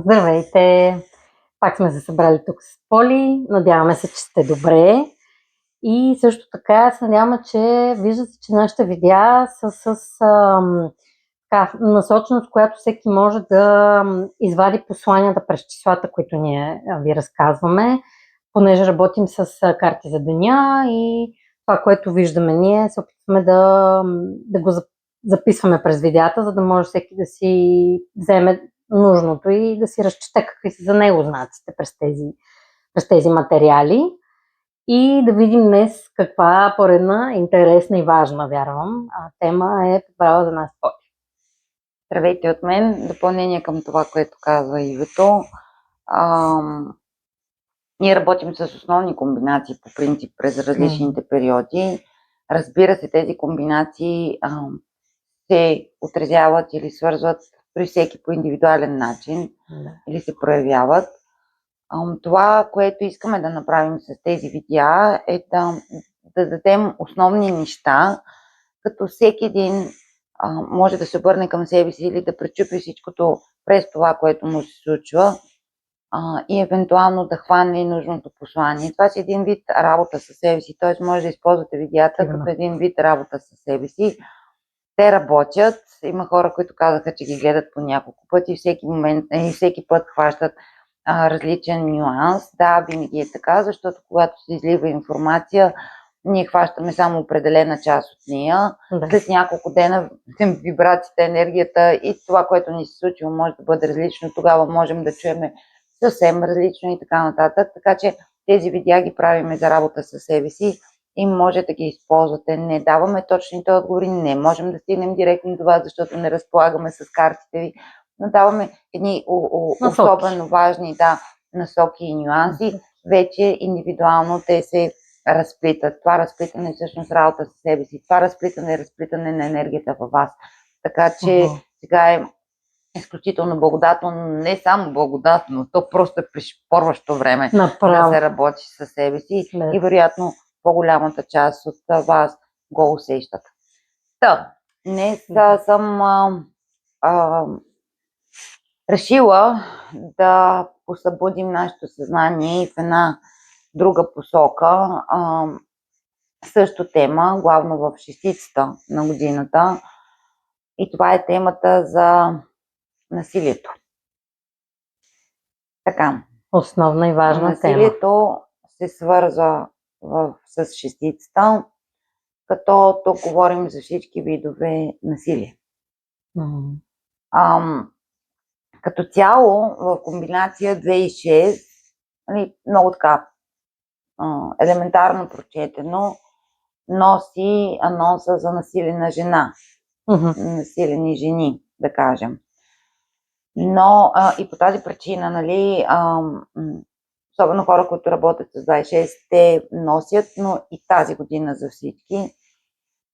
Здравейте! Пак сме се събрали тук с Поли. Надяваме се, че сте добре. И също така се надяваме, че виждате, че нашите видеа са така, насоченост, която всеки може да извади посланията през числата, които ние ви разказваме, понеже работим с карти за деня и това, което виждаме ние, се опитваме да го записваме през видеята, за да може всеки да си вземе нужното и да си разчете какви са за него знаците през тези материали. И да видим днес каква поредна интересна и важна, вярвам, тема е подбрала за нас Поли. Здравейте от мен. Допълнение към това, което казва Ивето. Ние работим с основни комбинации по принцип през различните периоди. Разбира се, тези комбинации се отразяват или свързват при всеки по индивидуален начин или се проявяват. Това, което искаме да направим с тези видеа е да дадем основни неща, като всеки един може да се обърне към себе си или да пречупи всичкото през това, което му се случва и евентуално да хване нужното послание. Това е един вид работа със себе си, т.е. може да използвате видеята като един вид работа със себе си. Те работят. Има хора, които казаха, че ги гледат по няколко пъти, всеки момент и всеки път хващат различен нюанс. Да, винаги е така, защото когато се излива информация, ние хващаме само определена част от нея. След няколко дена вибрацията, енергията и това, което ни се случило, може да бъде различно. Тогава можем да чуем съвсем различно и така нататък. Така че тези видеа ги правиме за работа със себе си и може да ги използвате. Не даваме точните отговори, не можем да стигнем директно до вас, защото не разполагаме с картите ви, но даваме едни особено важни насоки и нюанси. Вече индивидуално те се разплитат. Това разплитане е всъщност работа със себе си. Това разплитане е разплитане на енергията във вас. Така че сега е изключително благодатно, не само благодатно, то просто е пришпорващо време да се работи със себе си и вероятно по-голямата част от вас го усещат. Днес съм решила да посъбудим нашето съзнание в една друга посока. Също тема, главно в шестицата на годината. И това е темата за насилието. Така. Основна и важна насилието се свърза с шестицата, като тук говорим за всички видове насилие. Като цяло в комбинация 2 и 6, много така елементарно прочетено, носи анонса за насилена жена. Насилени жени, да кажем. Но и по тази причина, особено хора, които работят с 26, те носят, но и тази година за всички.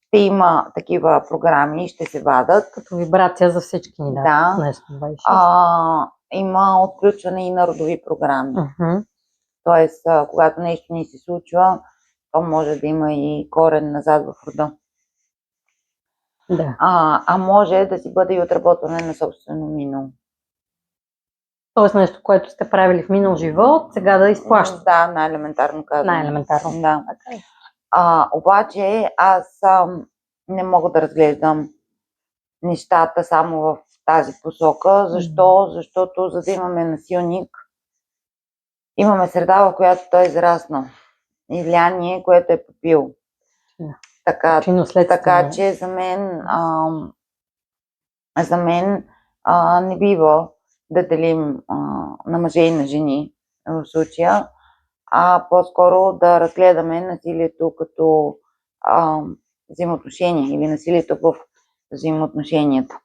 Ще има такива програми, ще се вадат. Като вибрация за всички ни, има отключване и на родови програми. Тоест, когато нещо ни се случва, то може да има и корен назад в рода. Може да си бъде и отработване на собствено минало. Тоест нещо, което сте правили в минал живот, сега да изплащате. Да, най-елементарно казвам. Най-елементарно. Да. Обаче аз не мога да разглеждам нещата само в тази посока. Защо? Защото за да имаме насилник, имаме среда, в която той е израснал. И влияние, което е попил. Така че за мен не бива да делим на мъже и на жени в случая, а по-скоро да разгледаме насилието като взаимоотношение или насилието в взаимоотношенията.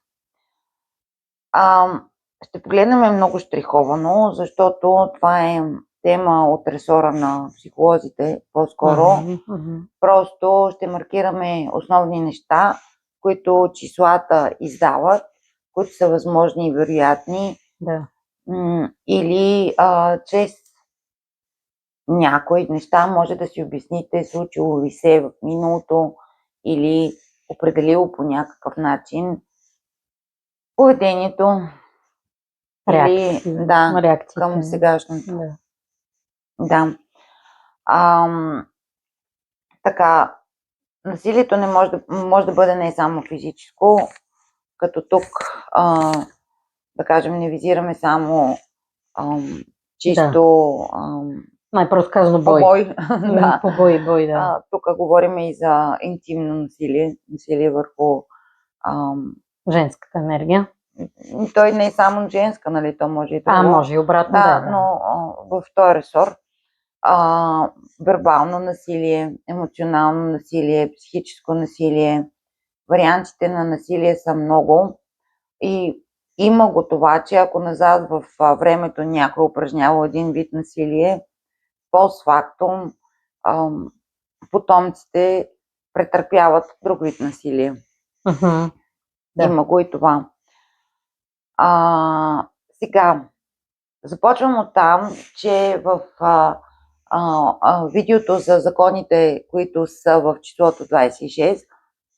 Ще погледнем много щриховано, защото това е тема от ресора на психолозите по-скоро. Просто ще маркираме основни неща, които числата издават, които са възможни и вероятни. Или чрез някои неща може да си обясните случило ли се в миналото или определило по някакъв начин поведението Реакции, да, реакциите. към сегашното. Да. Да. Така, насилието не може да бъде не само физическо, като тук, да кажем, не визираме само чисто Най-просто казано побой. Да. Бой, да. Тук говорим и за интимно насилие върху Женската енергия. той не е само женска, нали, то може и друго. Може и обратно, да. да. Но в този ресор вербално насилие, емоционално насилие, психическо насилие, вариантите на насилие са много и има го това, че ако назад в времето някой упражнява един вид насилие, постфактум потомците претърпяват друг вид насилие. Да. Има го и това. Сега, започвам от там, че в видеото за законите, които са в числото 26,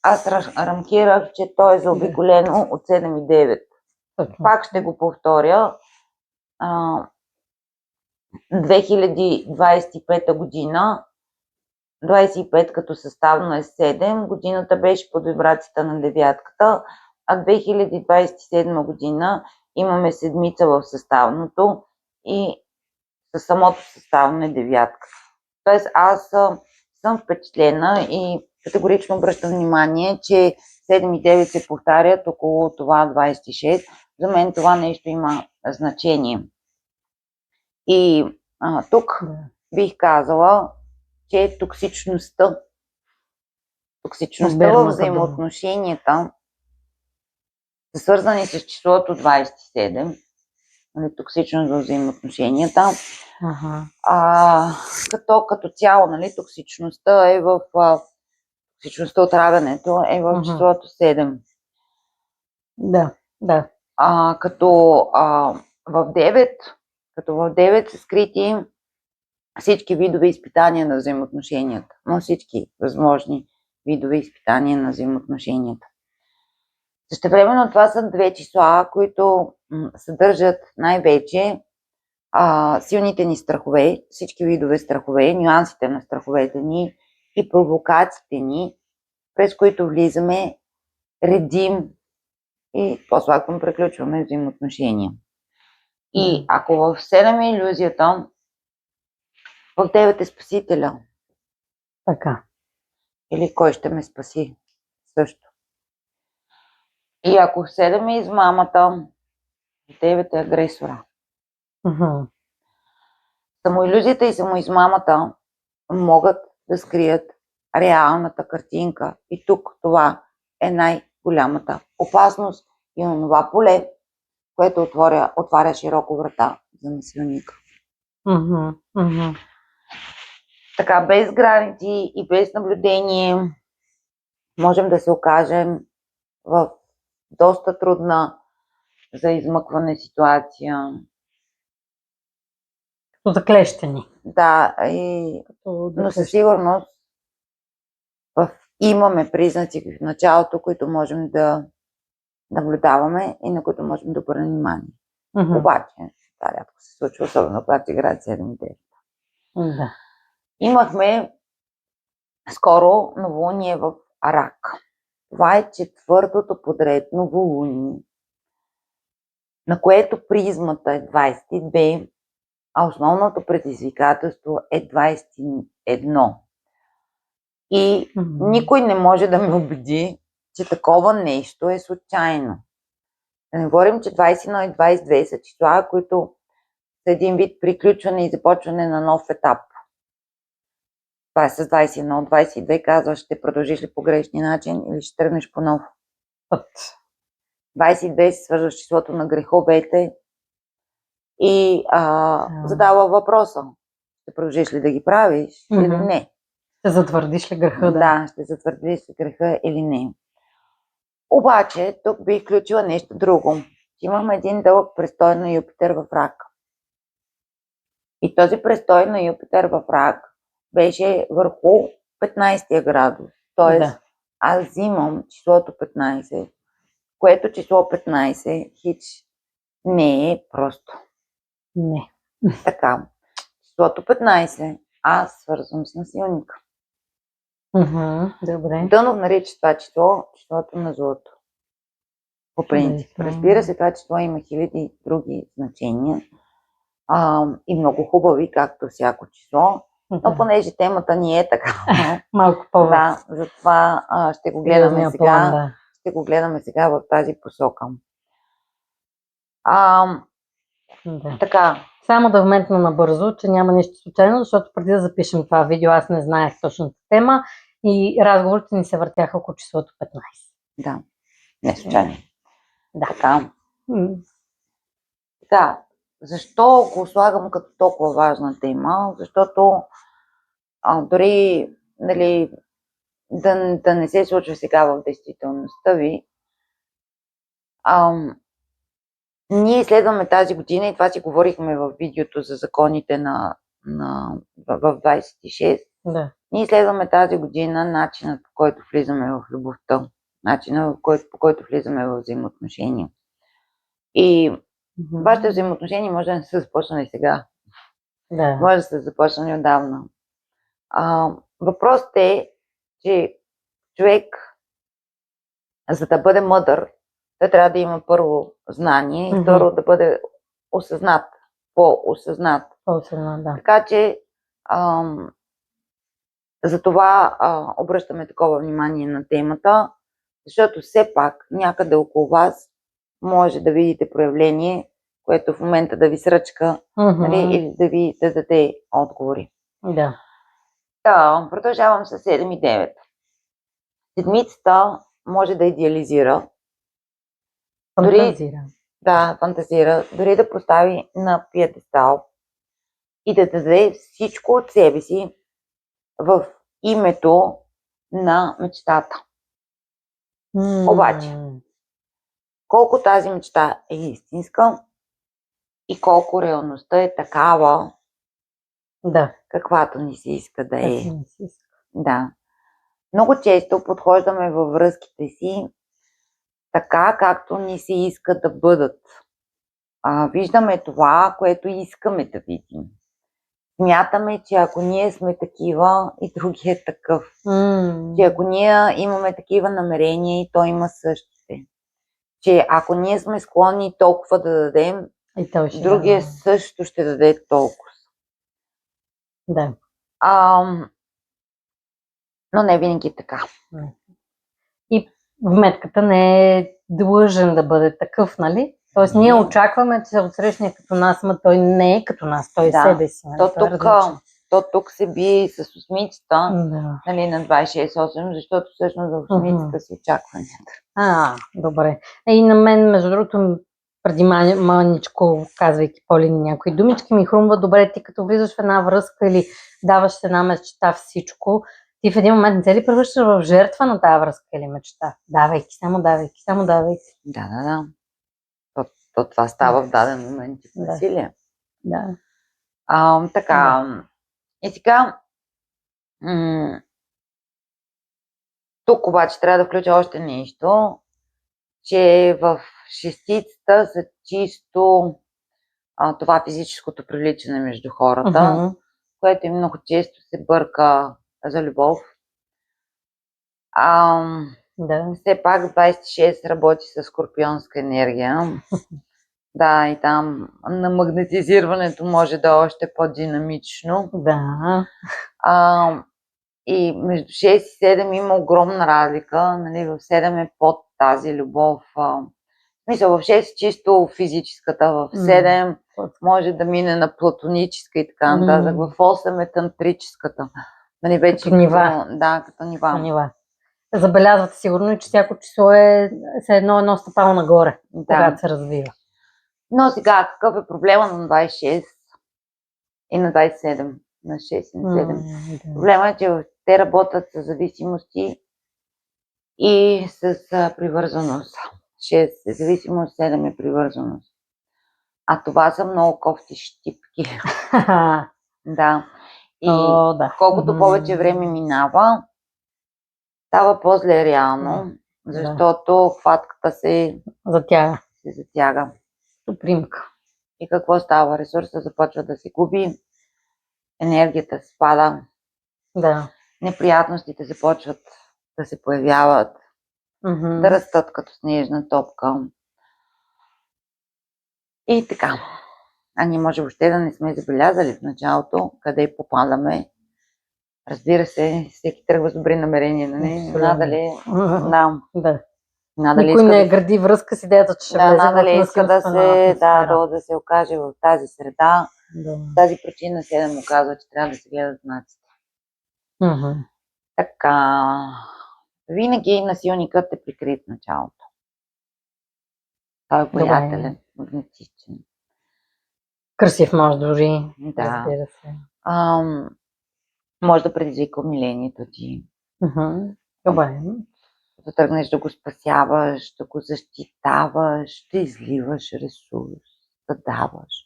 аз рамкирах, че то е заобиколено от 7 и 9. Пак ще го повторя. 2025 година, 25 като съставно е 7, годината беше под вибрацията на девятката, а 2027 година имаме седмица в съставното и със самото съставно е девятка. Тоест аз съм впечатлена и категорично обръщам внимание, че 7 и 9 се повтарят около това 26. За мен това нещо има значение. И тук бих казала, че токсичността в взаимоотношенията са свързани с числото 27, токсичност в взаимоотношенията. Като цяло, нали, токсичността е в токсичността от в числото 7. Да. Като в 9 са скрити всички видове изпитания на взаимоотношенията. Но всички възможни видове изпитания на взаимоотношенията. Същевременно това са две числа, които съдържат най-вече силните ни страхове, всички видове страхове, нюансите на страховете ни и провокациите ни, през които влизаме, редим и по-слабо приключваме взаимоотношения. И ако в 7 е илюзията, в 9 е спасителя. Така. Или кой ще ме спаси също. И ако в 7 е измамата, в 9 е агресора. Самоилюзията и самоизмамата могат да скрият реалната картинка. И тук това е най-голямата опасност и на това поле, което отваря широко врата за насилника. Така, без граници и без наблюдение можем да се окажем в доста трудна за измъкване ситуация. Като заклещени. Да, но със сигурност имаме признаци в началото, които можем да наблюдаваме и на които можем да обърнем внимание. Обаче, това рядко се случва, особено когато играят 7-9. Да. Имахме скоро новолуние в Рак. Това е четвъртото подред новолуние, на което призмата е 22, а основното предизвикателство е 21. И никой не може да ме убеди, че такова нещо е случайно. Да не говорим, че 21 и 22 са числа, които са един вид приключване и започване на нов етап. Това е с 21. 22 казваш, ще продължиш ли по грешния начин или ще тръгнеш по нов път. 22 се свързва с числото на греховете и задава въпроса. Ще продължиш ли да ги правиш или не? Ще затвърдиш ли греха? Да, ще затвърдиш ли греха или не. Обаче, тук бих включила нещо друго. Имахме един дълъг престой на Юпитер в Рак. И този престой на Юпитер в Рак беше върху 15 градус. Тоест, аз взимам числото 15, което число 15 хич Не е просто. Не. Така. Числото 15. Аз свързвам с насилника. Добре. Дънов нарича това число числото на злото. По принцип. Разбира се, това число има хиляди други значения. И много хубави, както всяко число. Но понеже темата ни е така. Малко повече. Да, затова ще го гледаме сега. План, да. Ще го гледаме сега в тази посока. Да. Така. Само да вметна набързо, че няма нищо случайно, защото преди да запишем това видео, аз не знаех точната тема и разговорите ни се въртяха около числото 15. Да, не случайно. Да. Така. Да. Защо го слагам като толкова важна тема? Защото дори нали, да не се случва сега в действителността ви, ние изследваме тази година и това си говорихме в видеото за законите в 26. Да. Ние изследваме тази година начинът, по който влизаме в любовта, начинът, по който влизаме в взаимоотношения. И вашите взаимоотношения може да не са започнали сега. Да. Може да са започнали отдавна. Въпросът е, че човек, за да бъде мъдър, той трябва да има първо знание и второ да бъде осъзнат, по-осъзнат. Да. Така че за това обръщаме такова внимание на темата, защото все пак някъде около вас може да видите проявление, което в момента да ви сръчка нали, или да ви да даде отговори. Да. Продължавам с 7 и 9. Седмицата може да идеализира. Фантазира. Дори да постави на пиедестал и да даде всичко от себе си в името на мечтата. Обаче, колко тази мечта е истинска и колко реалността е такава, каквато ни се иска да е. Да. Много често подхождаме във връзките си така, както ни се иска да бъдат. Виждаме това, което искаме да видим. Смятаме, че ако ние сме такива, и други е такъв. Че ако ние имаме такива намерения, и той има същите. Че ако ние сме склонни толкова да дадем, другия също ще даде толкова. Да. Но не винаги е така. И вметката не е длъжен да бъде такъв, нали? Тоест ние очакваме, че отсрещне като нас, но той не е като нас, той е себе си. Нали? То тук се бие с осмицата нали, на 26-8, защото всъщност за осмицата си очакванията. Добре. И на мен, между другото, преди маничко, казвайки Полин някои думички, ми хрумва добре, ти като влизаш в една връзка или даваш една мечта всичко, ти в един момент не се ли превръщаш в жертва на тази връзка или мечта? Давайки, само давайки. Да. То това става в даден момент и насилие. Да. Така. И сега тук обаче трябва да включа още нещо, че в шестицата са чисто това физическото привличане между хората, което и много често се бърка за любов. Все пак 26 работи с скорпионска енергия. Да, и там на магнетизирането може да е още по-динамично. Да. И между 6 и 7 има огромна разлика. Нали, в 7 е под тази любов. В 6 чисто физическата, в 7 може да мине на платоническа и така нататък. В 8 е тантрическата. Нали, вече като нива. Като нива. Забелязвате сигурно и че всяко число е едно стъпало нагоре, когато се развива. Но сега, какъв е проблема на 26 и на 27? На 6 и на 7. Проблема е, че те работят с зависимости и с привързаност. 6 е зависимост, 7 е привързаност. А това са много кофти щипки. Да. И колкото повече време минава, става по-зле реално, защото хватката се затяга. Примка. И какво става? Ресурсът започва да се губи, енергията спада, Да. неприятностите започват да се появяват, Мгм. да растат като снежна топка. И така. А ние може въобще да не сме забелязали в началото къде попадаме. Разбира се, всеки тръгва с добри намерения, нали? Абсолютно. Надали, Да. надали Никой иска не да, гради връзка с идеята, че ще да, влезе в надали иска да насилствена се, атмосфера. да се окаже в тази среда. Да. Тази причина се му казва, че трябва да се гледат знаците. Мгм. Така, винаги насилникът е прикрит в началото. Той е приятелен, магнетичен. Красив може дори, Да. разбира се. Може да предизвика умилението ти. Мгм. Добре. Да тръгнеш да го спасяваш, да го защитаваш, да изливаш ресурс, да даваш.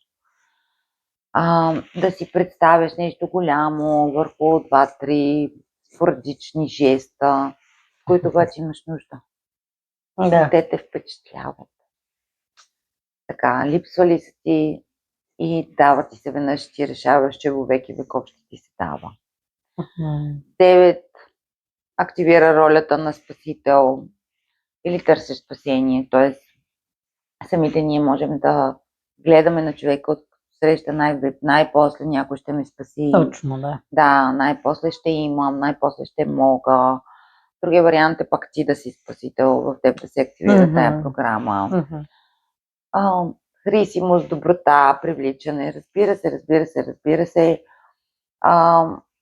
Да си представяш нещо голямо върху два-три спорадични жеста, в които обаче имаш нужда. Да. Те те впечатляват. Така, липсва ли са ти и дава ти се веднъж, ти решаваш, че във веки веков ще ти се дава. Мгм. 9. Активира ролята на спасител или търсиш спасение, т.е. самите ние можем да гледаме на човека от среща най-после някой ще ме спаси. Точно, да. Да, най-после ще имам, най-после ще мога. Другия вариант е пак ти да си спасител, в теб да се активира тая програма. Мгм. Хрисимост, доброта, привличане, разбира се.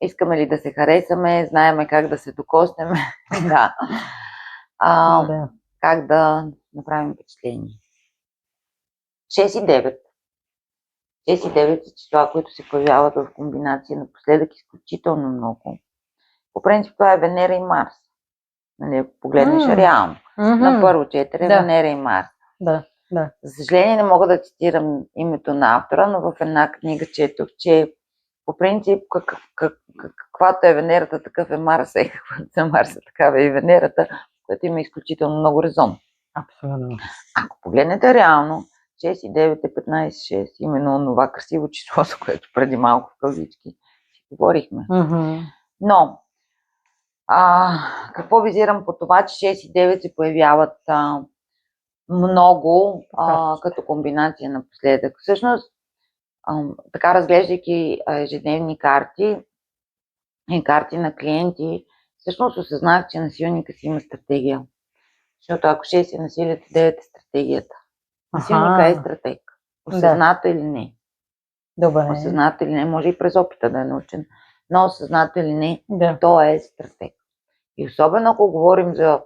Искаме ли да се харесаме, знаеме как да се докоснем, да. Да. Как да направим впечатление. 6 и 9. 6 и 9 са числа, които се появяват в комбинация напоследък изключително много. По принцип това е Венера и Марс. Нали, ако погледнеш реално. На първо четири Да. Венера и Марс. Да. За съжаление не мога да цитирам името на автора, но в една книга четох, че по принцип каквато е Венерата, такъв е Марса и каквато е Марса, такава е и Венерата, което има изключително много резон. Абсолютно. Ако погледнете реално, 6 и 9 е 15-6, именно това красиво число, за което преди малко в кавички си говорихме. Но, какво визирам по това, че 6 и 9 се появяват много като комбинация напоследък. Всъщност, така разглеждайки ежедневни карти и карти на клиенти, всъщност осъзнах, че насилника си има стратегия. Защото ако 6 е насилието, 9 е стратегията. Насилника е стратег. Осъзнато или не. Добре. Осъзнато или не, може и през опита да е научен, но осъзнато или не, той е стратег. И особено ако говорим за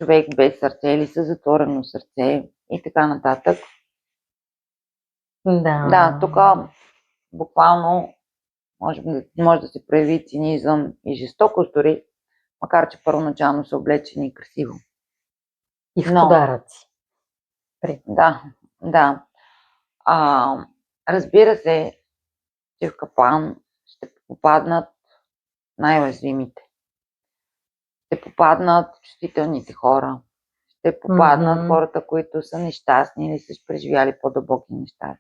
човек без сърце или със затворено сърце и така нататък. Да, тук буквално може да се прояви цинизъм и жестокост дори, макар че първоначално са облечени красиво. И в подаръци. Да. Разбира се, че в капан ще попаднат най-уязвимите. Ще попаднат чувствителните хора. Ще попаднат хората, които са нещастни или са преживяли по-дълбоки неща.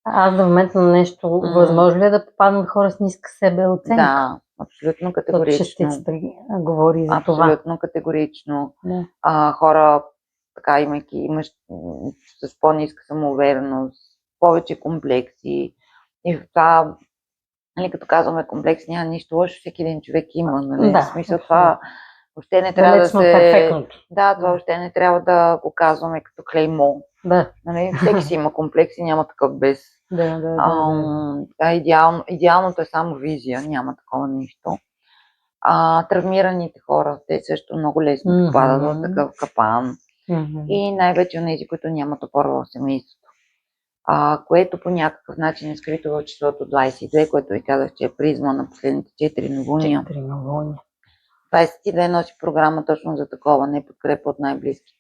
Аз в момента на нещо, възможно ли е да попаднат хора с ниска себеоценка? Да, абсолютно категорично. Шестицата говори за това. Абсолютно категорично. Хора, така имаш с по-ниска самоувереност, повече комплекси. И в това, нали, като казваме комплекс, няма нищо лошо, всеки един човек има. Нали? В смисъл това въобще не трябва да се... перфектното. Да, това въобще не трябва да го казваме като клеймо. Нали? Всеки си има комплекси, няма такъв без. Идеалното е само визия, няма такова нещо. Травмираните хора, те също много лесно попадат в такъв капан. И най-вече от тези, които нямат опора в семейството. Което по някакъв начин е скрито в числото 22, което ви казах, че е призма на последните 4 новолуния. 22 носи програма точно за такова, не подкрепа от най-близките.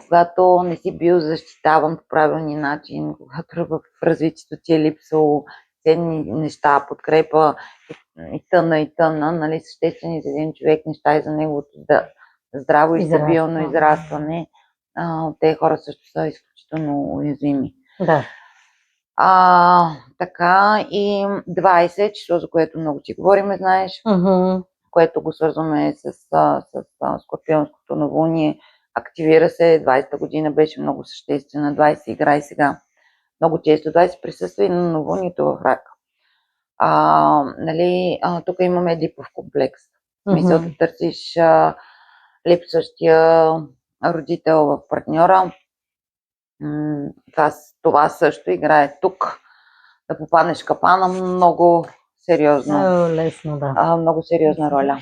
Когато не си бил защитаван по правилния начин, когато в развитието ти е липсало ценни неща, подкрепа и тъна, нали, съществени за един човек неща и за неговото здраво и стабилно израстване, Те хора също са изключително уязвими. Да. Така и 20, число, за което много ти говорим, знаеш, което го свързваме с скорпионското новолуние. Активира се, 20-та година беше много съществена, 20 игра и сега. Много често 20 присъства и на новолунието в рак. Тук имаме Едипов комплекс. В смисъл да търсиш липсващия родител в партньора. Това също играе тук. Да попаднеш в капана, много сериозно. Лесно, да. Много сериозна роля.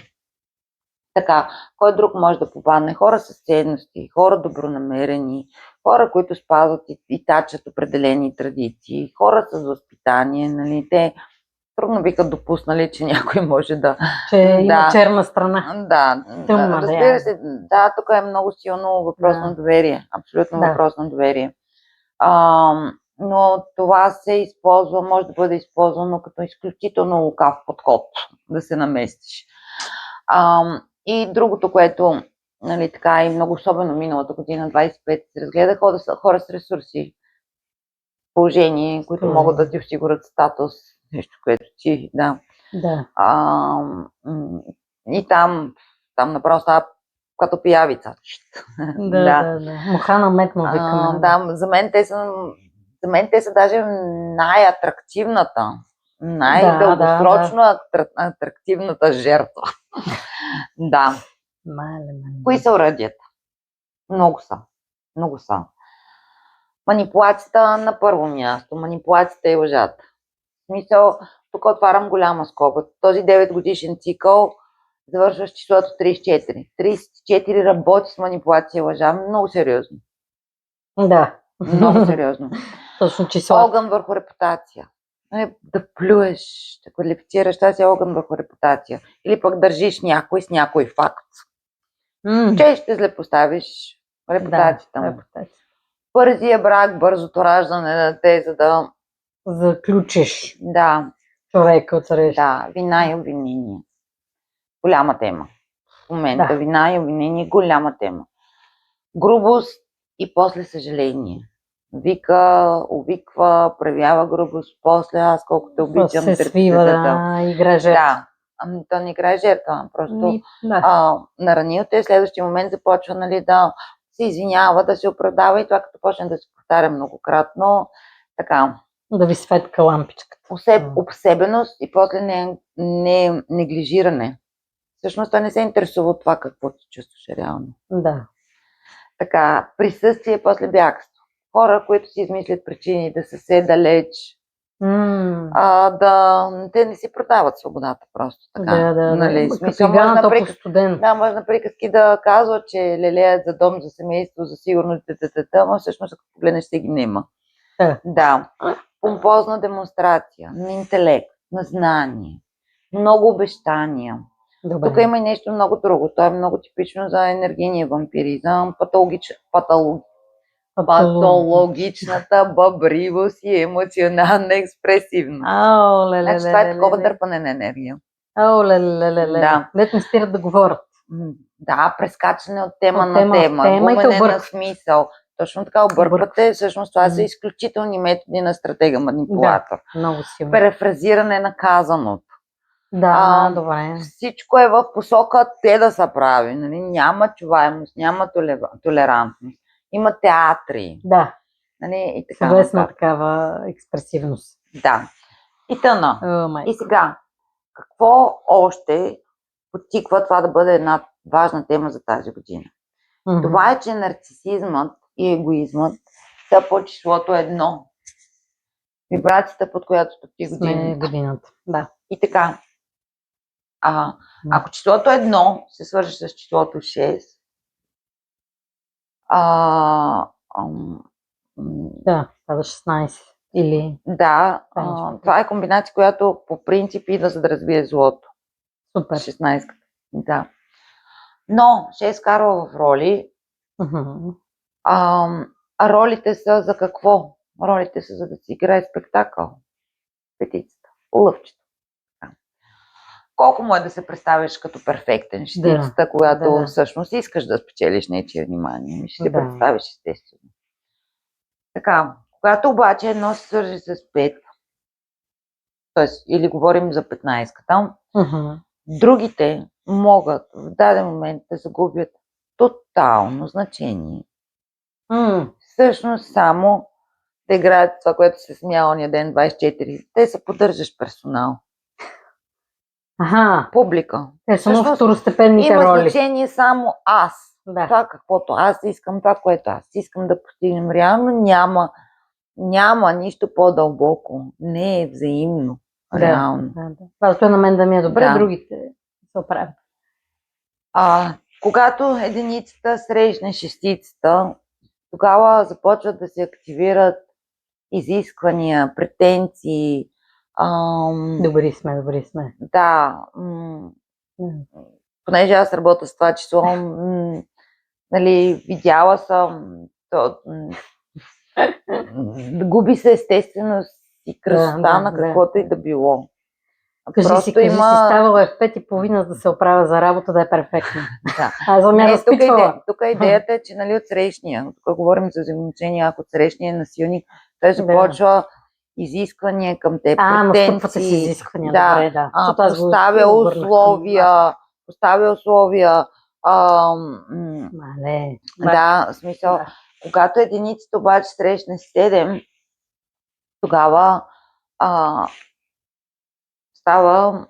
Така, кой друг може да попадне? Хора с ценности, хора добронамерени, хора, които спазват и тачат определени традиции, хора с възпитание, нали? Те трудно биха допуснали, че някой може да... Че има черна страна. Да, тъмна, разбира се, да, тук е много силно въпрос на доверие. Абсолютно въпрос на доверие. Но това се използва, може да бъде използвано като изключително лукав подход, да се наместиш. И другото, което, нали, така и много особено миналата година, 25, се разгледа хора с ресурси, положение, които могат да ти осигурят статус, нещо, което ти, да. И там направо става като пиявица. Да. Муха на мед му викаме. Да, за мен те са даже най-атрактивната, най-дългосрочно атрактивната жертва. Да. Кои са уредията? Много са. Манипулацията на първо място. Манипулацията и лъжата. В смисъл, тук отварям голяма скоба. Този 9 годишен цикъл завършва с числото 34. 34 работи с манипулация и лъжа. Много сериозно. Да. Много сериозно. Точно число. Огън върху репутация. Да плюеш, да квалифицираш, тази огън върху репутация. Или пък държиш някой с някой факт. Че ще злепоставиш репутацията му. Бързия брак, бързото раждане на дете, за да заключиш човека от среща. Да, вина и обвинение. Голяма тема. В момента вина и обвинение, голяма тема. Грубост и после съжаление. Увиква, проявява грубост, после аз колко те обичам. Се свива, играе жертва. Да, то не играе жертва, просто наранил те, следващия момент започва, нали, да се извинява, да се оправдава и това като почне да се повтаря многократно, така. Да ви светка лампичката. Обсебеност и после не неглижиране. Всъщност той не се интересува от това какво ти чувстваш реално. Да. Така, присъствие после бягство. Хора, които си измислят причини да са се далеч, те не си продават свободата просто така. Нали, смисъл, може на приказки да казват, че лелеят за дом, за семейство, за сигурност, но всъщност ако погледнеш се ги нема. Да. Помпозна демонстрация на интелект, на знание, много обещания. Тук има и нещо много друго. То е много типично за енергийния вампиризъм, патологичната бъбривост и емоционална експресивност. Значи това е такова дърпане на енергия. Дет не спират да говорят. Да, прескачане от тема на тема, губене на смисъл. Точно така, обърквате. Всъщност това са изключителни методи на стратега-манипулатор. Много силно. Префразиране на казаното. Да, добре. Всичко е в посока те да са прави. Нали? Няма чуваемост, няма толерантност. Има театри. Да. Нали? И така. Съвестна такава експресивност. Да. И тъна. И сега, какво още подтиква това да бъде една важна тема за тази година? Това е, че нарцисизмът и егоизмът са по числото 1. Вибрацията, под която стои годината. Да. И така. Ако числото 1 се свърже с числото 6, да, става 16. Или... Да, това е комбинация, която по принцип идва за да развие злото. Супер. 16. Да. Но 6 карва в роли. Ролите са за какво? Ролите са за да си играе спектакъл. Петицата. Улъвчето. колко му е да се представиш като перфектен щитицата, когато всъщност искаш да спечелиш нечие внимание. Ще се представиш естествено. Така, когато обаче едно се свържи с 5, т.е. или говорим за 15-ката, другите могат в даден момент да загубят тотално значение. Всъщност само да играят това, което се смя ония ден 24. Те са поддържащ персонал. Публика. Те са само второстепенните роли. Има значение само аз. Това каквото аз искам, това, което аз искам да постигнем. Реално няма нищо по-дълбоко. Не е взаимно. Реално. Това на мен да ми е добре, другите се оправят. Когато единицата срещне шестицата, тогава започват да се активират изисквания, претенции. Добри сме. Да. Понеже аз работя с това число, видяла съм, губи се естественост и красота на каквото и да било. Кажи си, ставало е в 5:30 да се оправя за работа, да е перфектно. Тук идеята е, че от срещния, тук говорим за взаимоотношения, ако срещния е насилник, той започва изисквания към те, претенции, поставя условия. Смисъл, когато единицата обаче срещне 7, тогава става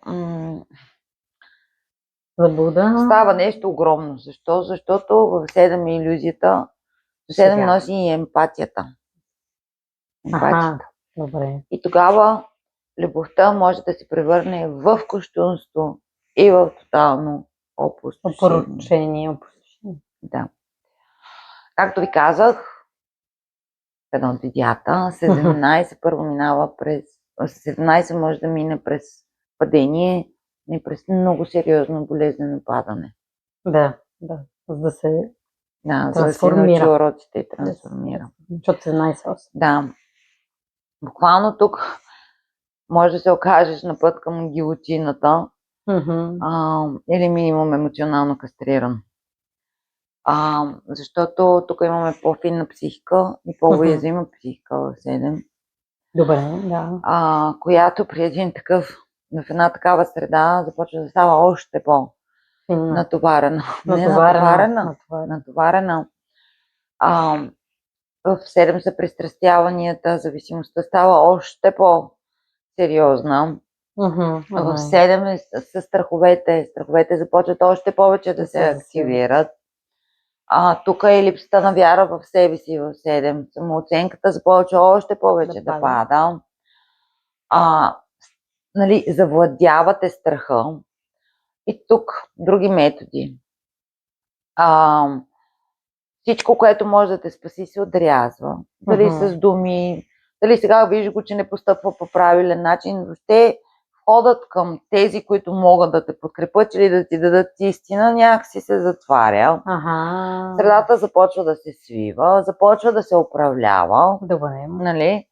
нещо огромно. Защо? Защото в 7 е илюзията, 7 носи и емпатията. Добре. И тогава любовта може да се превърне в кощунство и в тотално опустошение. Да. Както ви казах, едно от видеята, 17 първо минава през 17 може да мине през падение и през много сериозно болезнено падане. За да се научи уроците и трансформира. Защото 17-8. Да. Буквално тук може да се окажеш на път към гилотината или минимум емоционално кастриран. Защото тук имаме по-финна психика и по-уязвима психика в 7. Добре, която при в една такава среда започва да става още по-натоварена. Натоварена. В 7 са пристрастяванията, зависимостта става още по-сериозна. В 7 са страховете. Страховете започват още повече да се активират. Тук е липсата на вяра в себе си в 7. Самооценката започва още повече да пада. Завладявате страха. И тук други методи. Всичко, което може да те спаси, се отрязва. Дали с думи, дали сега вижда го, че не постъпва по правилен начин. Въобще входът към тези, които могат да те подкрепят или да ти дадат истина, някакси се затваря. Средата започва да се свива, започва да се управлява. Добре. Нали?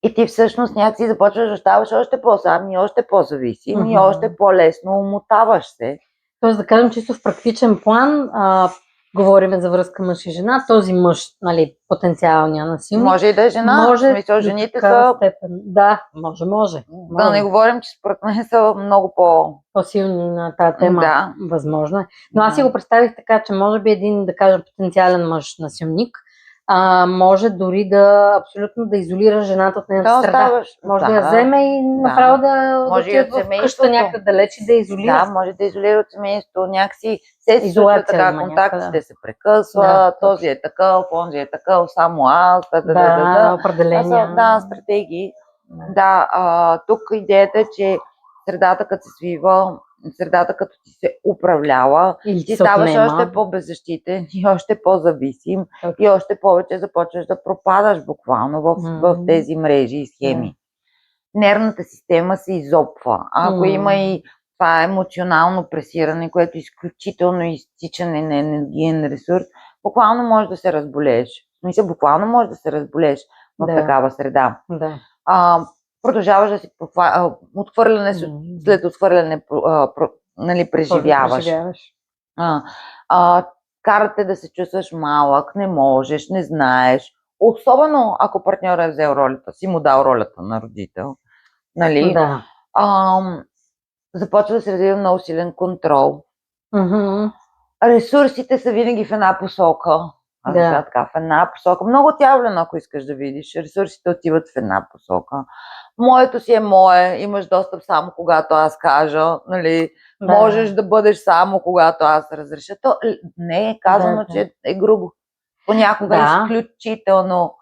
И ти всъщност някакси започваш да ставаш още по-сам и още по-зависим и още по-лесно умотаваш се. Тоест да кажем чисто в практичен план, говорим за връзка мъж и жена, този мъж, потенциалния насилник. Може и да е жена, смисъл, жените са... Да, може. Да не говорим, че според мен са много по-силни на тази тема, възможно е. Но аз си го представих така, че може би един, да кажем, потенциален мъж насилник, може дори абсолютно да изолира жената от нейната среда. Може да я вземе и направо да отиде в къща някъде далеч и да изолира. Да, може да изолира от семейството. Някакси се случва така, контактите се прекъсват, този е такъв, онзи е такъв, само аз. Определения. Стратегии. Тук идеята е, че средата като се свива, средата като ти се управлява, ти ставаш още по-беззащитен и още по-зависим и още повече започваш да пропадаш буквално в тези мрежи и схеми. Нервната система се изопва. Ако има и това емоционално пресиране, което е изключително изтичане на енергиен ресурс, буквално може да се разболееш. Буквално може да се разболееш в такава среда. продължаваш да си отхвърляне след отхвърляне нали, преживяваш. А, карате да се чувстваш малък, не можеш, не знаеш. Особено ако партньорът е взел ролята, си му дал ролята на родител. Нали? Да. Започва да се развива много силен контрол. Mm-hmm. Ресурсите са винаги в една посока. Така, в една посока. Много отявлено, ако искаш да видиш. Ресурсите отиват в една посока. Моето си е мое, имаш достъп само когато аз кажа, нали? Можеш да бъдеш само когато аз разреша. То не е казано, че е грубо. Понякога изключително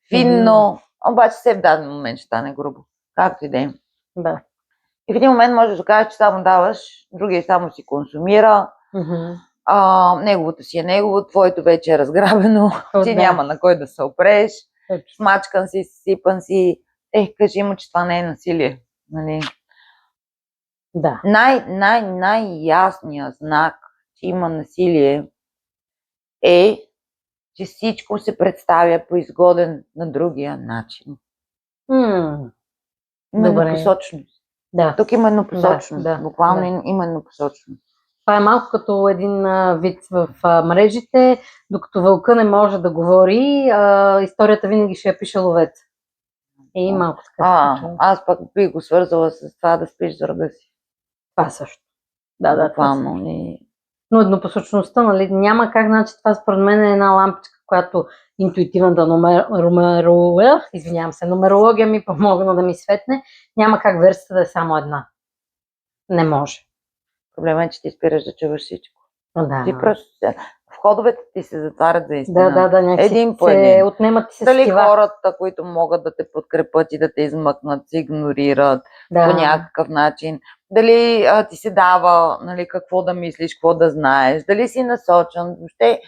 финно, обаче все в даден момент ще стане грубо. Както и да е. Да. И в един момент можеш да кажеш, че само даваш, другия само си консумира. Неговото си е негово, твоето вече е разграбено, ти няма на кой да се опреш, смачкан си, сипан си. Кажи му, че това не е насилие. Нали? Да. Най-ясният знак, че има насилие е, че всичко се представя по изгоден на другия начин. Има еднопосочност. Да. Тук има еднопосочност. Буквално има еднопосочност. Това е малко като един вид в мрежите, докато вълка не може да говори, историята винаги ще я пише ловец. И малко така. Аз пък би го свързала с това да спиш за ръга си. Това също. Да, буквално. Но еднопосочността, нали, няма как, значи това според мен е една лампичка, която интуитивната нумерология ми помогна да ми светне. Няма как версията да е само една. Не може. Проблемът е, че ти спираш да чуваш всичко. Да. Ти просто входовете ти се затварят за истина. Да, един по един. Отнемат ти се дали сетива. Хората, които могат да те подкрепят и да те измъкнат, се игнорират по някакъв начин. Дали ти се дава, нали, какво да мислиш, какво да знаеш, дали си насочен. Ще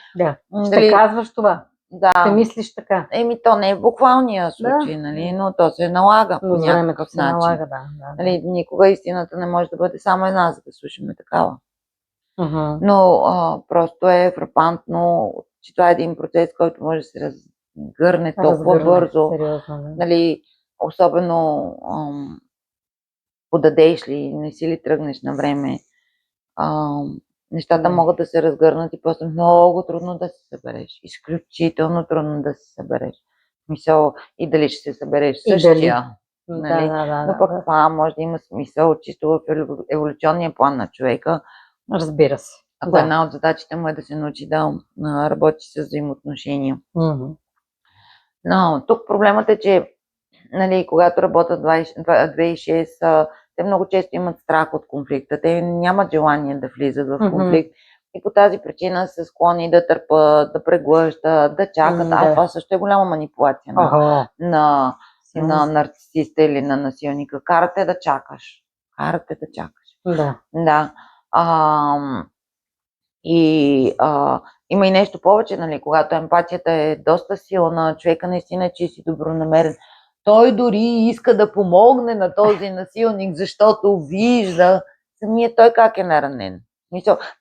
казваш това. Ще мислиш така. То не е в буквалния случай, нали, но то се налага по някакъв начин. Налага, Нали, никога истината не може да бъде само една, за да слушаме такава. Но просто е фрапантно, че това е един процес, който може да се разгърне толкова бързо. Сериозно, нали, особено подадеш ли, не си ли тръгнеш на време, нещата могат да се разгърнат и после много трудно да се събереш. Изключително трудно да се събереш. Мисъл, и дали ще се събереш същия. Нали? Но пък това може да има смисъл чисто в еволюционния план на човека. Разбира се. Ако една от задачите му е да се научи да работи с взаимоотношения. Но тук проблемът е, че нали, когато работят 2,6, те много често имат страх от конфликта. Те нямат желание да влизат в конфликт. И по тази причина са склонни да търпят, да преглъщат, да чакат. Това също е голяма манипулация на нарцисиста или на насилника. Карате да чакаш. Да. Има и нещо повече, нали, когато емпатията е доста силна, човека наистина е чист и добронамерен. Той дори иска да помогне на този насилник, защото вижда самия той как е наранен.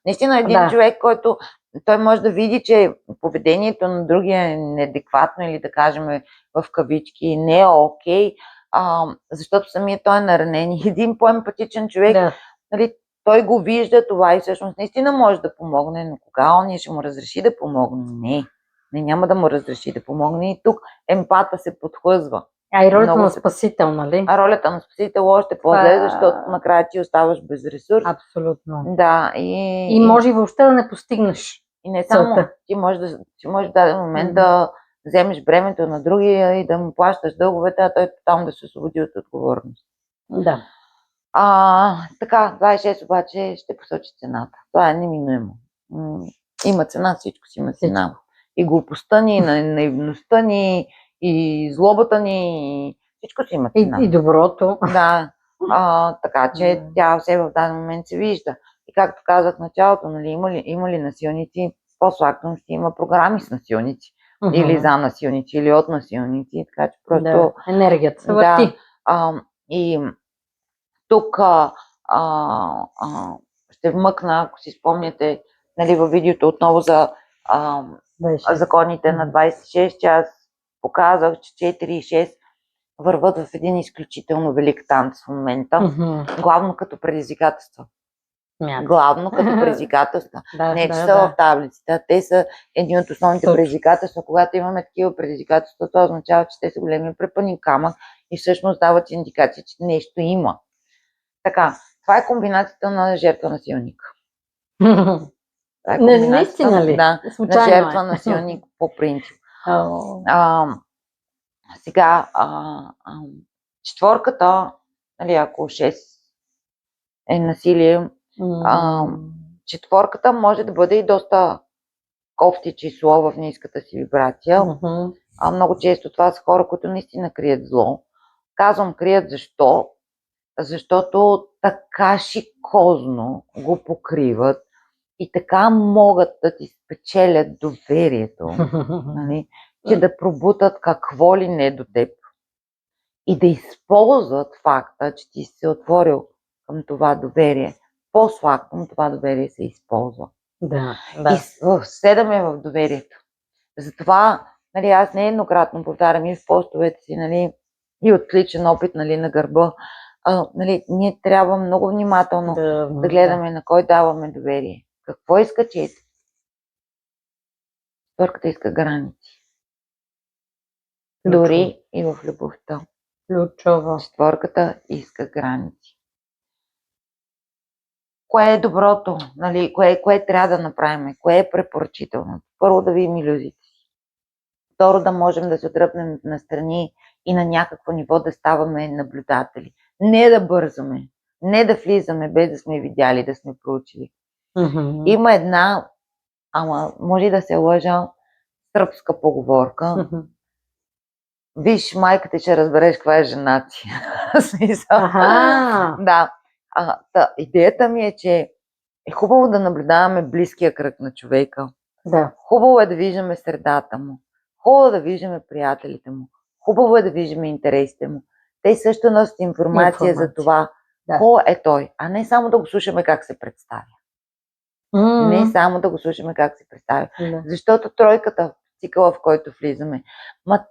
Наистина един човек, който той може да види, че поведението на другия е неадекватно или да кажем в кавички не е окей, защото самия той е наранен. Един по-емпатичен човек, нали, той го вижда това и всъщност наистина може да помогне, но кога он ще му разреши да помогне? Не, няма да му разреши да помогне и тук емпата се подхлъзва. И ролята на спасител, нали? Ролята на спасител още по-зле, защото накрая ти оставаш без ресурс. Абсолютно. Да, и може и въобще да не постигнеш. И не само, ти можеш в даден момент да вземеш бремето на другия и да му плащаш дълговете, а той тотално да се освободи от отговорност. Да. Така, 26 обаче ще посочи цената. Това е неминуемо. Има цена, всичко си има цена. И глупостта ни, и наивността ни, и злобата ни, всичко си има цена. И доброто. Да, така че тя все в даден момент се вижда. И както казах в началото, нали, има ли насилници, по-фактум ще има програми с насилници. Или за насилници, или от насилници. Така че просто... енергията се върти. И тук ще вмъкна, ако си спомняте, нали, във видеото отново за законите на 26, че аз показах, че 4 и 6 върват в един изключително велик танц в момента, главно като предизвикателство. Главно като предизвикателства. Не, че са в таблицата. Те са едни от основните предизвикателства. Когато имаме такива предизвикателства, това означава, че те са големи препънен камък и всъщност дават индикация, че нещо има. Така, това е комбинацията на жертва насилник. Наистина ли? Да, на жертва насилник по принцип. Сега, четворката, нали, ако 6 е насилие, четворката може да бъде и доста кофти число в ниската си вибрация. Много често това са хора, които наистина крият зло. Казвам крият защо? Защото така шикозно го покриват и така могат да ти спечелят доверието, нали? Че да пробутат какво ли не до теб и да използват факта, че ти си се отворил към това доверие. По-слабо това доверие се използва. И седаме в доверието. Затова, нали, аз нееднократно повтарям и в постовете си, нали, и от личен опит, нали, на гърба, нали, ние трябва много внимателно да гледаме на кой даваме доверие. Какво иска чието? Четвърката иска граници. Дори и в любовта. Четвърката иска граници. Кое е доброто? Нали? Кое трябва да направим? Кое е препоръчително? Първо да видим илюзиите си. Второ да можем да се отдръпнем настрани и на някакво ниво да ставаме наблюдатели. Не да бързаме. Не да влизаме без да сме видяли, да сме проучили. Има една, ама може да се лъжа, сръбска поговорка. Виж, майка ти ще разбереш каква е жена ти. Да. Идеята ми е, че е хубаво да наблюдаваме близкия кръг на човека. Хубаво е да виждаме средата му. Хубаво е да виждаме приятелите му. Хубаво е да виждаме интересите му. Те също носят информация за това, кой е той, а не само да го слушаме как се представя. Не само да го слушаме как се представя. Защото тройката, цикъла, в който влизаме,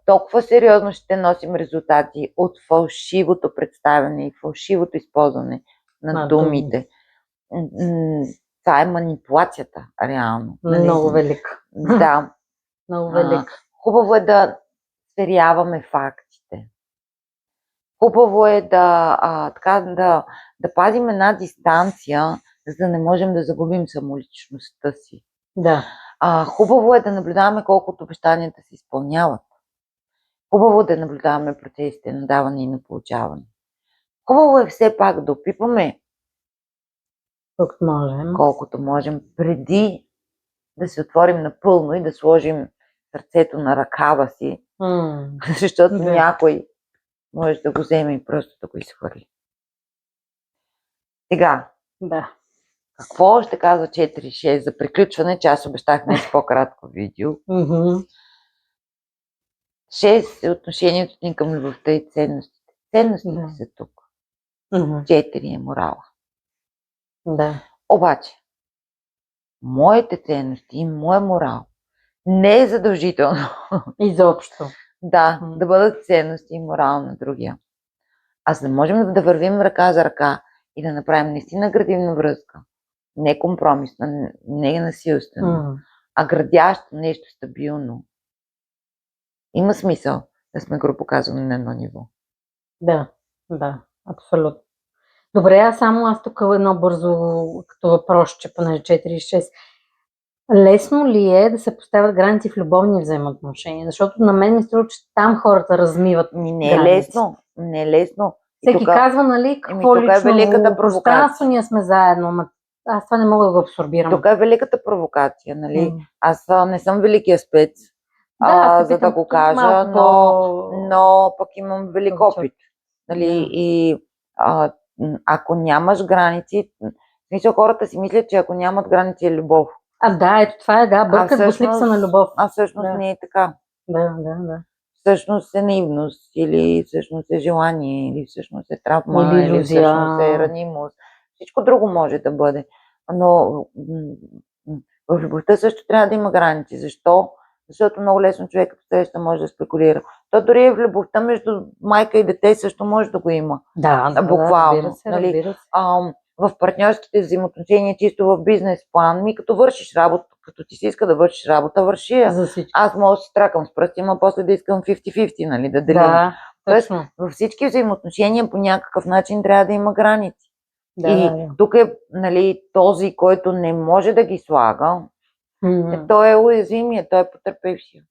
толкова сериозно ще носим резултати от фалшивото представяне и фалшивото използване на думите. Това е манипулацията, реално. Много велика. Да. Много велика. Хубаво е да сверяваме фактите. Хубаво е да пазим една дистанция, за да не можем да загубим самоличността си. Хубаво е да наблюдаваме колко от обещанията се изпълняват. Хубаво е да наблюдаваме процесите на даване и на получаване. Хубаво е все пак да опипаме колкото можем, преди да се отворим напълно и да сложим сърцето на ръкава си, защото някой може да го вземе и просто да го изхвърли. Сега, какво ще казва 4-6 за приключване, че аз обещах днес по-кратко видео. 6 е отношението ни към любовта и ценностите. Ценностите са тук. 4 е морала. Обаче, моите ценности и моя морал не е задължително. Изобщо. Да бъдат ценности и морал на другия. А за да можем да вървим ръка за ръка и да направим наистина градивна връзка, не компромисна, не насилствена, а градящо нещо стабилно, има смисъл да сме грубо казваме на едно ниво. Да, абсолютно. Добре, аз тук едно бързо като въпрос, че понеже 4-6. Лесно ли е да се поставят граници в любовни взаимоотношения? Защото на мен ми струва, че там хората размиват Не е лесно. Не е лесно. Всеки казва, нали, какво лично пространство, ние сме заедно, но аз това не мога да го абсорбирам. Тук е великата провокация, нали? Аз не съм великия спец, за да го кажа, но пък имам велик опит. Нали? И ако нямаш граници, смисъл хората си мислят, че ако нямат граници е любов. Ето това е, бъркат го с липса на любов. Всъщност не е така. Да. Всъщност е наивност, или всъщност е желание, или всъщност е травма, или всъщност е ранимост. Всичко друго може да бъде. Но в любовта също трябва да има граници. Защо? защото много лесно човек като среща може да спекулира. То дори и в любовта между майка и дете също може да го има. Да, Буквално. разбира се. В партньорските взаимоотношения, чисто в бизнес план, като вършиш работа, като ти се иска да вършиш работа, върши я. Аз мога да си тракам с пръсти, но после да искам 50-50, нали, да делим. Да, точно. Във всички взаимоотношения по някакъв начин трябва да има граници. Да. Тук е, нали, този, който не може да ги слага, той е уязвимия, той е потърпевшия.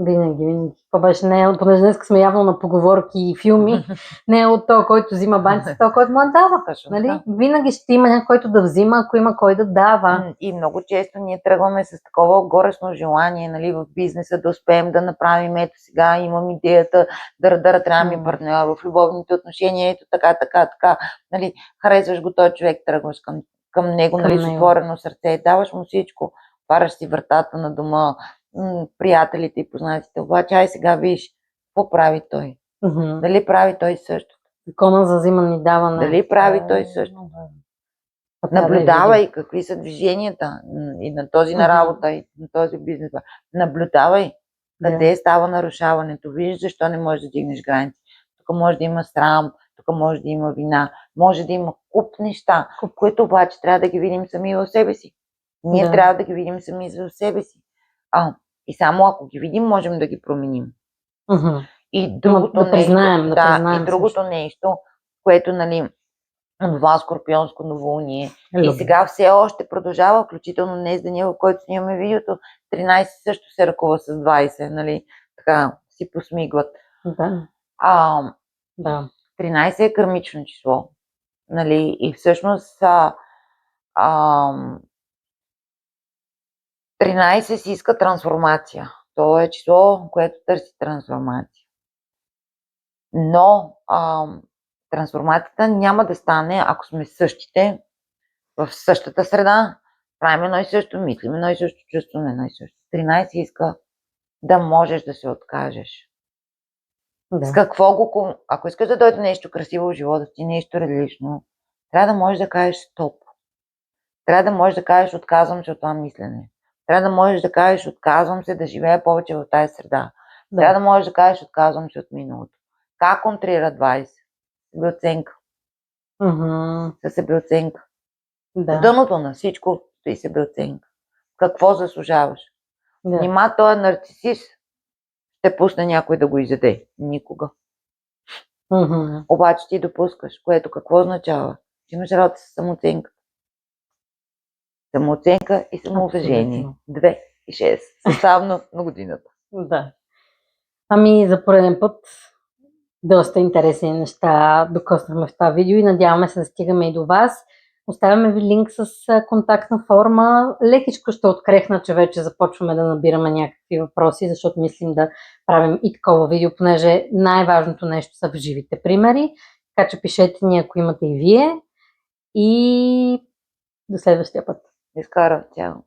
Винаги. Това беше понеже днес сме явно на поговорки и филми, не е от този, който взима баницата, този, който му дава. Нали? Винаги ще има някой, който да взима, ако има кой да дава. И много често ние тръгваме с такова горесно желание, нали, в бизнеса да успеем да направим, ето сега имам идеята да трябва ми партньор в любовните отношения, ето така. Нали, харесваш го този човек, тръгваш към него, нали, с отворено сърце, даваш му всичко, отваряш си вратата на дома, приятелите и познатите, обаче ай сега виж, какво прави той? Дали прави той също? Закона за взимане и даване. Дали прави той също? Наблюдавай какви са движенията и на този на работа, и на този бизнес. Наблюдавай къде става нарушаването. Виж защо не можеш да дигнеш граници. Тук може да има срам, тук може да има вина, може да има куп неща, които обаче трябва да ги видим сами в себе си. Ние трябва да ги видим сами в себе си. И само ако ги видим, можем да ги променим. И другото нещо, нещо, което, нали, това скорпионско новолуние. И сега все още продължава, включително днес деня, в който снимаме видеото, 13 също се ръкува с 20, нали, така си посмигват. 13 е кърмично число, нали, и всъщност 13 си иска трансформация. То е число, което търси трансформация. Но трансформацията няма да стане, ако сме същите, в същата среда, правим едно и също, мислим едно и също, чувстваме едно и също. 13 иска да можеш да се откажеш. С какво ако искаш да дойде нещо красиво в живота ти, нещо различно, трябва да можеш да кажеш стоп. Трябва да можеш да кажеш отказвам се от това мислене. Трябва да можеш да кажеш отказвам се да живея повече в тази среда. Трябва да можеш да кажеш отказвам се от миналото. Как контрира 20? Себеоценка. Със себеоценка. В дъното на всичко стои себеоценка. Какво заслужаваш? Нима той е нарцисист, ще пусне някой да го изяде. Никога. Обаче ти допускаш, което какво означава? Че имаш работа с самооценка. Самооценка и самоуважение. 2 и 6. Съставно на годината. Да. За пореден път доста интересни неща докоснахме в това видео и надяваме се да стигаме и до вас. Оставяме ви линк с контактна форма. Лекичко ще открехна, че вече започваме да набираме някакви въпроси, защото мислим да правим и такова видео, понеже най-важното нещо са в живите примери. Така че пишете ни, ако имате и вие. И до следващия път. Изкара, цяло.